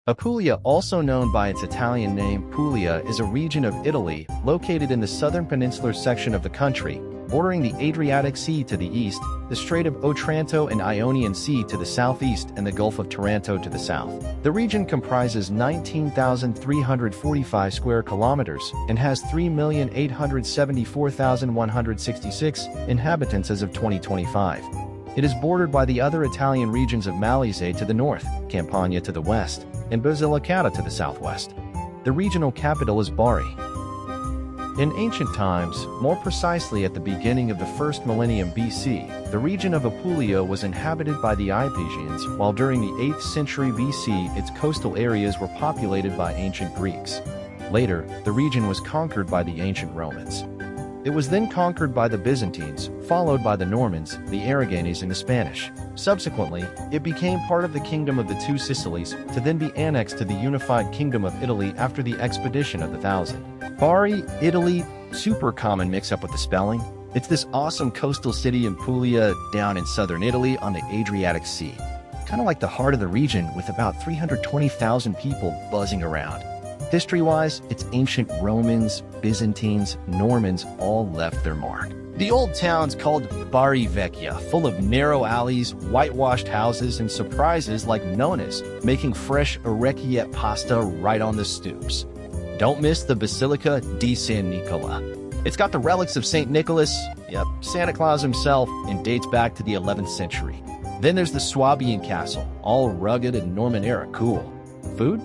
Apulia, also known by its Italian name Puglia, is a region of Italy located in the southern peninsular section of the country, bordering the Adriatic Sea to the east, the Strait of Otranto and Ionian Sea to the southeast, and the Gulf of Taranto to the south. The region comprises 19,345 square kilometers and has 3,874,166 inhabitants as of 2025. It is bordered by the other Italian regions of Molise to the north, Campania to the west, and Basilicata to the southwest. The regional capital is Bari. In ancient times, more precisely at the beginning of the first millennium BC, the region of Apulia was inhabited by the Iapygians, while during the 8th century BC its coastal areas were populated by ancient Greeks. Later, the region was conquered by the ancient Romans. It was then conquered by the Byzantines, followed by the Normans, the Aragonese, and the Spanish. Subsequently, it became part of the Kingdom of the Two Sicilies, to then be annexed to the unified Kingdom of Italy after the Expedition of the Thousand. Bari, Italy, super common mix-up with the spelling. It's this awesome coastal city in Puglia, down in southern Italy on the Adriatic Sea. Kind of like the heart of the region, with about 320,000 people buzzing around. History-wise, it's ancient Romans, Byzantines, Normans all left their mark. The old town's called Bari Vecchia, full of narrow alleys, whitewashed houses, and surprises like nonas, making fresh orecchiette pasta right on the stoops. Don't miss the Basilica di San Nicola. It's got the relics of St. Nicholas, Santa Claus himself, and dates back to the 11th century. Then there's the Swabian Castle, all rugged and Norman-era cool. Food?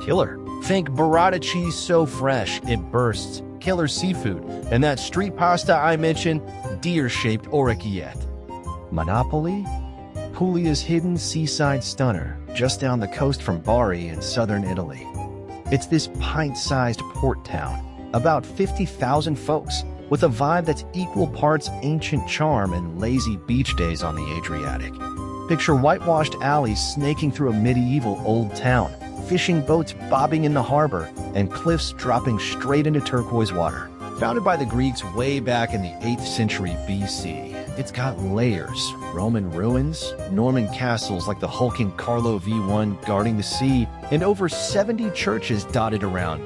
Killer. Think burrata cheese so fresh it bursts, killer seafood, and that street pasta I mentioned, deer-shaped orecchiette. Monopoli? Puglia's hidden seaside stunner, just down the coast from Bari in southern Italy. It's this pint-sized port town, about 50,000 folks, with a vibe that's equal parts ancient charm and lazy beach days on the Adriatic. Picture whitewashed alleys snaking through a medieval old town, fishing boats bobbing in the harbor, and cliffs dropping straight into turquoise water. Founded by the Greeks way back in the 8th century BC, it's got layers: Roman ruins, Norman castles like the hulking Carlo V1 guarding the sea, and over 70 churches dotted around.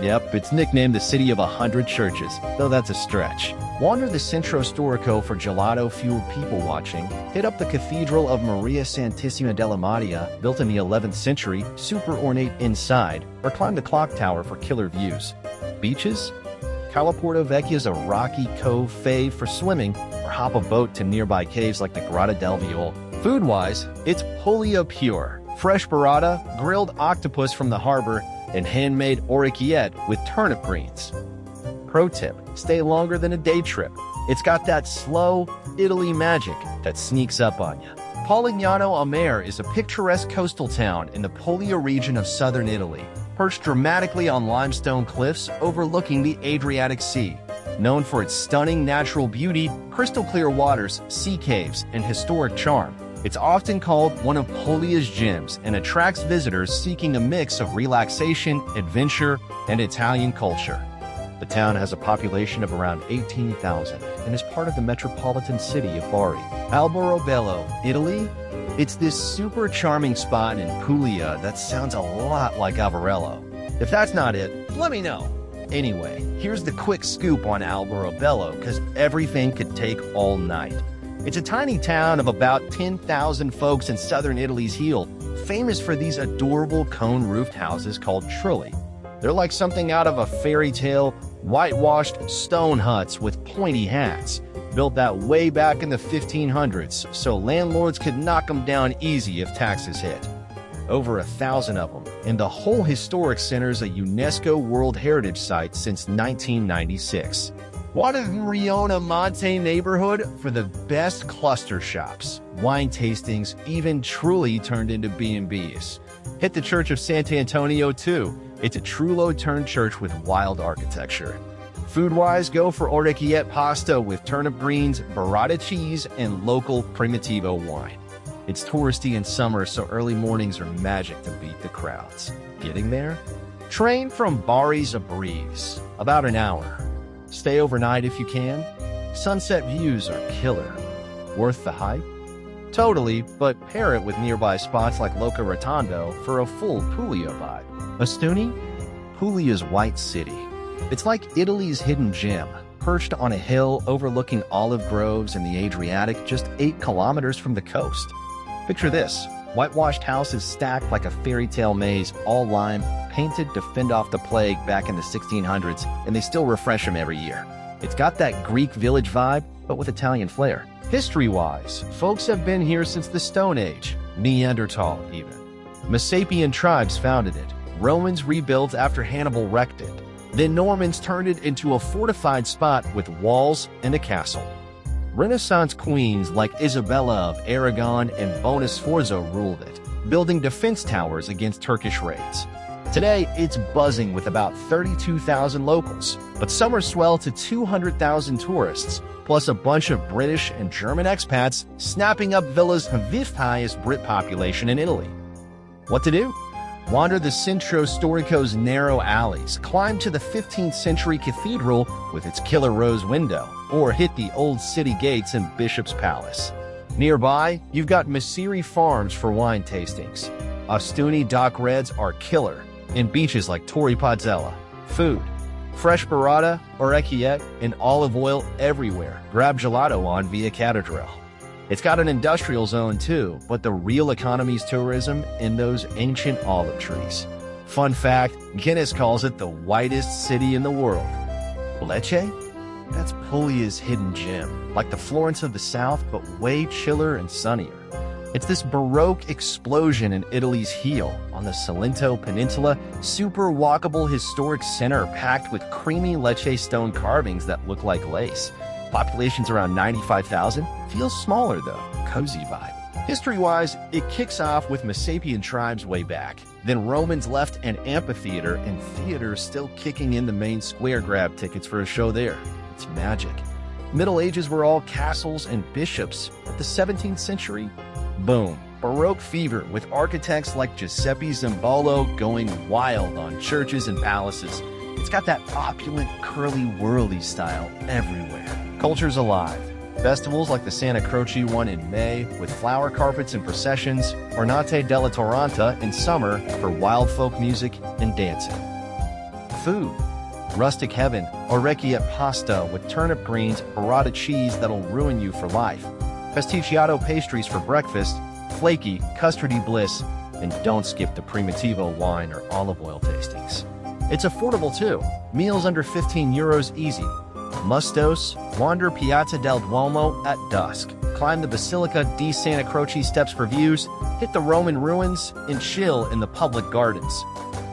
Yep, it's nicknamed the City of 100 Churches, though that's a stretch. Wander the Centro Storico for gelato-fueled people-watching, hit up the Cathedral of Maria Santissima della Madia, built in the 11th century, super ornate inside, or climb the clock tower for killer views. Beaches? Cala Porto Vecchia's a rocky cove fave for swimming, or hop a boat to nearby caves like the Grotta del Viol. Food-wise, it's Puglia pure. Fresh burrata, grilled octopus from the harbor, and handmade orecchiette with turnip greens. Pro tip, stay longer than a day trip. It's got that slow Italy magic that sneaks up on you. Polignano a Mare is a picturesque coastal town in the Puglia region of southern Italy, perched dramatically on limestone cliffs overlooking the Adriatic Sea. Known for its stunning natural beauty, crystal clear waters, sea caves, and historic charm, it's often called one of Puglia's gems and attracts visitors seeking a mix of relaxation, adventure, and Italian culture. The town has a population of around 18,000 and is part of the metropolitan city of Bari. Alberobello, Italy? It's this super charming spot in Puglia that sounds a lot like Alberello. If that's not it, let me know. Anyway, here's the quick scoop on Alberobello, because everything could take all night. It's a tiny town of about 10,000 folks in southern Italy's heel, famous for these adorable cone-roofed houses called trulli. They're like something out of a fairy tale, whitewashed stone huts with pointy hats, built that way back in the 1500s, so landlords could knock them down easy if taxes hit. Over 1,000 of them, and the whole historic center's a UNESCO World Heritage Site since 1996. What a Riona Monte neighborhood for the best cluster shops, wine tastings, even Trulli turned into B&Bs. Hit the Church of Sant'Antonio too. It's a Trullo-turned church with wild architecture. Food-wise, go for orecchiette pasta with turnip greens, burrata cheese, and local Primitivo wine. It's touristy in summer, so early mornings are magic to beat the crowds. Getting there? Train from Bari's a breeze, about an hour. Stay overnight if you can. Sunset views are killer. Worth the hype? Totally, but pair it with nearby spots like Loca Rotondo for a full Puglia vibe. Ostuni? Puglia's white city. It's like Italy's hidden gem, perched on a hill overlooking olive groves in the Adriatic just 8 kilometers from the coast. Picture this, whitewashed houses stacked like a fairy tale maze, all lime, painted to fend off the plague back in the 1600s, and they still refresh them every year. It's got that Greek village vibe, but with Italian flair. History-wise, folks have been here since the Stone Age, Neanderthal even. Messapian tribes founded it. Romans rebuilt after Hannibal wrecked it. Then Normans turned it into a fortified spot with walls and a castle. Renaissance queens like Isabella of Aragon and Bona Sforza ruled it, building defense towers against Turkish raids. Today, it's buzzing with about 32,000 locals, but summers swell to 200,000 tourists, plus a bunch of British and German expats snapping up Villa's 5th highest Brit population in Italy. What to do? Wander the Centro Storico's narrow alleys, climb to the 15th century cathedral with its killer rose window, or hit the old city gates in Bishop's Palace. Nearby, you've got Messiri Farms for wine tastings. Ostuni dock reds are killer, and beaches like Torre Pozzella. Food. Fresh burrata, orecchiette, and olive oil everywhere. Grab gelato on Via Cattedrale. It's got an industrial zone too, but the real economy's tourism in those ancient olive trees. Fun fact, Guinness calls it the whitest city in the world. Lecce? That's Puglia's hidden gem, like the Florence of the South, but way chiller and sunnier. It's this Baroque explosion in Italy's heel on the Salento Peninsula, super walkable historic center packed with creamy Lecce stone carvings that look like lace. Population's around 95,000, feels smaller though, cozy vibe. History-wise, it kicks off with Messapian tribes way back. Then Romans left an amphitheater and theaters still kicking in the main square grab tickets for a show there. It's magic. Middle Ages were all castles and bishops, but the 17th century? Boom. Baroque fever with architects like Giuseppe Zambolo going wild on churches and palaces. It's got that opulent, curly, whirly style everywhere. Culture's alive. Festivals like the Santa Croce one in May with flower carpets and processions, or Notte della Torranta in summer for wild folk music and dancing. Food. Rustic heaven, orecchiette pasta with turnip greens, burrata cheese that'll ruin you for life. Pasticciato pastries for breakfast, flaky, custardy bliss, and don't skip the Primitivo wine or olive oil tastings. It's affordable too. Meals under 15 euros easy. Mustos, wander Piazza del Duomo at dusk. Climb the Basilica di Santa Croce steps for views, hit the Roman ruins, and chill in the public gardens.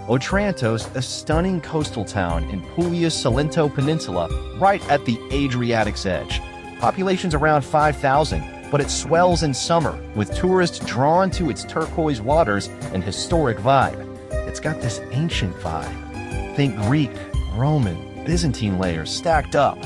Otranto's a stunning coastal town in Puglia's Salento Peninsula, right at the Adriatic's edge. Population's around 5,000, but it swells in summer, with tourists drawn to its turquoise waters and historic vibe. It's got this ancient vibe. Think Greek, Roman, Byzantine layers stacked up.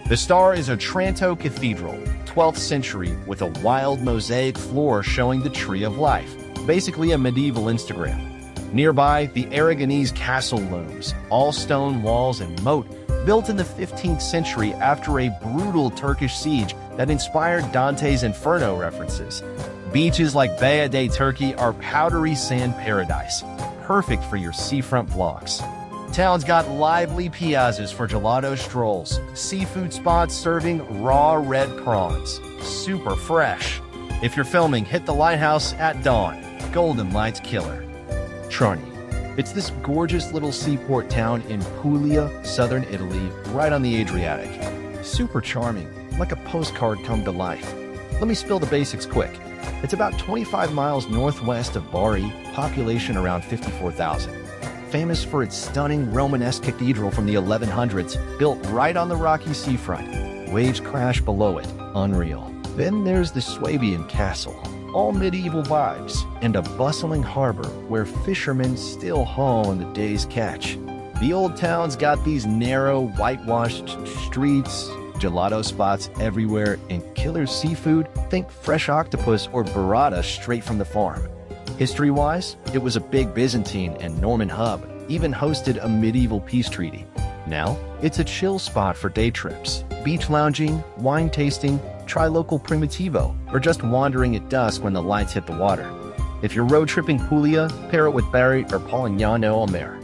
The star is Otranto Cathedral, 12th century, with a wild mosaic floor showing the Tree of Life, basically a medieval Instagram. Nearby, the Aragonese castle looms, all stone walls and moat, built in the 15th century after a brutal Turkish siege that inspired Dante's Inferno references. Beaches like Baia de Turkey are powdery sand paradise, perfect for your seafront vlogs. Town's got lively piazzas for gelato strolls, seafood spots serving raw red prawns, super fresh. If you're filming, hit the lighthouse at dawn. Golden Lights killer. Trani. It's this gorgeous little seaport town in Puglia, southern Italy, right on the Adriatic. Super charming, like a postcard come to life. Let me spill the basics quick. It's about 25 miles northwest of Bari, population around 54,000. Famous for its stunning Romanesque cathedral from the 1100s, built right on the rocky seafront. Waves crash below it, unreal. Then there's the Swabian Castle, all medieval vibes, and a bustling harbor where fishermen still haul on the day's catch. The old town's got these narrow, whitewashed streets, gelato spots everywhere, and killer seafood. Think fresh octopus or burrata straight from the farm. History-wise, it was a big Byzantine and Norman hub, even hosted a medieval peace treaty. Now, it's a chill spot for day trips, beach lounging, wine tasting, try local Primitivo, or just wandering at dusk when the lights hit the water. If you're road tripping Puglia, pair it with Bari or Polignano al Mare.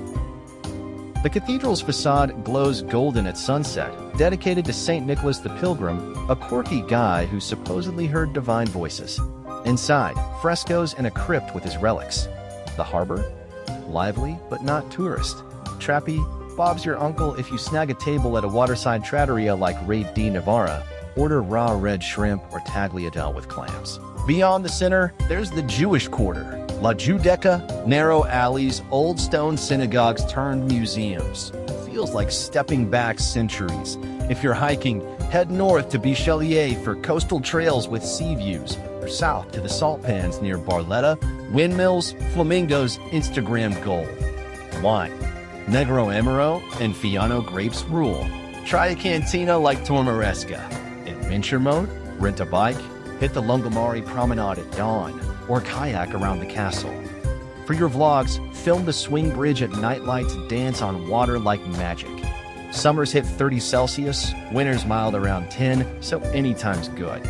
The cathedral's facade glows golden at sunset, dedicated to St. Nicholas the Pilgrim, a quirky guy who supposedly heard divine voices. Inside, frescoes and a crypt with his relics. The harbor? Lively, but not tourist. Trappy, Bob's your uncle if you snag a table at a waterside trattoria like Raid di Navarra. Order raw red shrimp or tagliatelle with clams. Beyond the center, there's the Jewish quarter. La Giudecca, narrow alleys, old stone synagogues turned museums. Feels like stepping back centuries. If you're hiking, head north to Bichelier for coastal trails with sea views, or south to the salt pans near Barletta, windmills, flamingos, Instagram gold. Wine, Negro Amaro and Fiano grapes rule. Try a cantina like Tormaresca. Adventure mode, rent a bike, hit the Lungomare Promenade at dawn, or kayak around the castle. For your vlogs, film the swing bridge at nightlights, dance on water like magic. Summers hit 30 Celsius, winters mild around 10, so anytime's good.